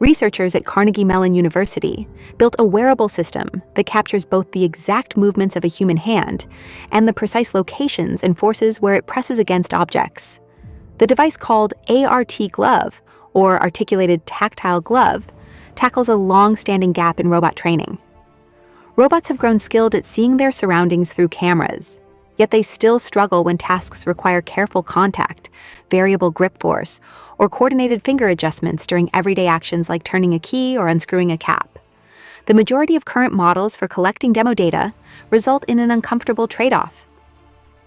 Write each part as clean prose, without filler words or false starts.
Researchers at Carnegie Mellon University built a wearable system that captures both the exact movements of a human hand and the precise locations and forces where it presses against objects. The device, called ART Glove, or Articulated Tactile Glove, tackles a long-standing gap in robot training. Robots have grown skilled at seeing their surroundings through cameras, yet they still struggle when tasks require careful contact, variable grip force, or coordinated finger adjustments during everyday actions like turning a key or unscrewing a cap. The majority of current models for collecting demo data result in an uncomfortable trade-off.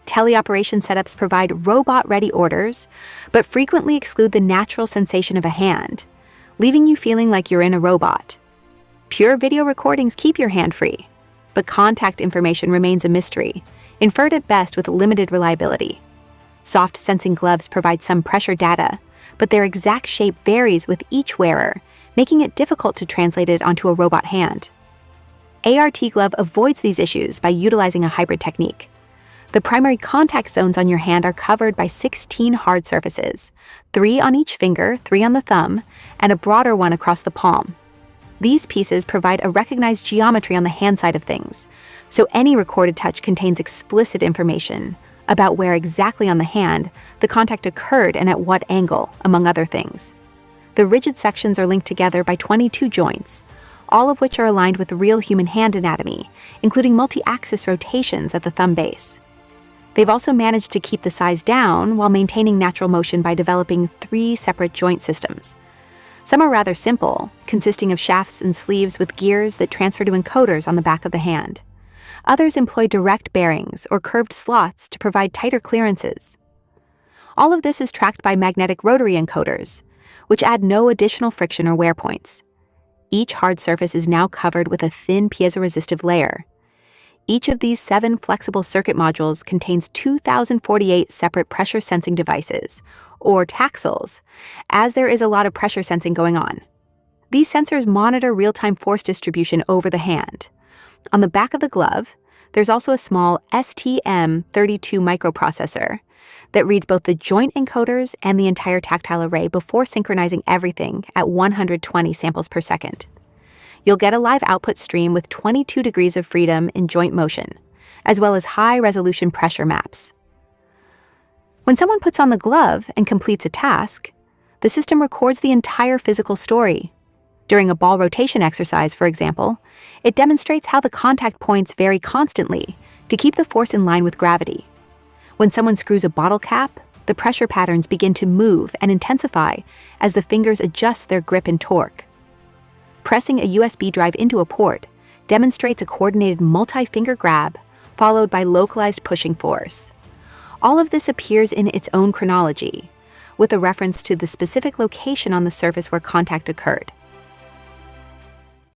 Teleoperation setups provide robot-ready orders, but frequently exclude the natural sensation of a hand, leaving you feeling like you're in a robot. Pure video recordings keep your hand free, but contact information remains a mystery, inferred at best with limited reliability. Soft sensing gloves provide some pressure data, but their exact shape varies with each wearer, making it difficult to translate it onto a robot hand. ART Glove avoids these issues by utilizing a hybrid technique. The primary contact zones on your hand are covered by 16 hard surfaces, 3 on each finger, 3 on the thumb, and a broader one across the palm. These pieces provide a recognized geometry on the hand side of things, so any recorded touch contains explicit information about where exactly on the hand the contact occurred and at what angle, among other things. The rigid sections are linked together by 22 joints, all of which are aligned with real human hand anatomy, including multi-axis rotations at the thumb base. They've also managed to keep the size down while maintaining natural motion by developing 3 separate joint systems. Some are rather simple, consisting of shafts and sleeves with gears that transfer to encoders on the back of the hand. Others employ direct bearings or curved slots to provide tighter clearances. All of this is tracked by magnetic rotary encoders, which add no additional friction or wear points. Each hard surface is now covered with a thin piezoresistive layer. Each of these 7 flexible circuit modules contains 2,048 separate pressure sensing devices, or taxels, as there is a lot of pressure sensing going on. These sensors monitor real-time force distribution over the hand. On the back of the glove, there's also a small STM32 microprocessor that reads both the joint encoders and the entire tactile array before synchronizing everything at 120 samples per second. You'll get a live output stream with 22 degrees of freedom in joint motion, as well as high-resolution pressure maps. When someone puts on the glove and completes a task, the system records the entire physical story. During a ball rotation exercise, for example, it demonstrates how the contact points vary constantly to keep the force in line with gravity. When someone screws a bottle cap, the pressure patterns begin to move and intensify as the fingers adjust their grip and torque. Pressing a USB drive into a port demonstrates a coordinated multi-finger grab, followed by localized pushing force. All of this appears in its own chronology, with a reference to the specific location on the surface where contact occurred.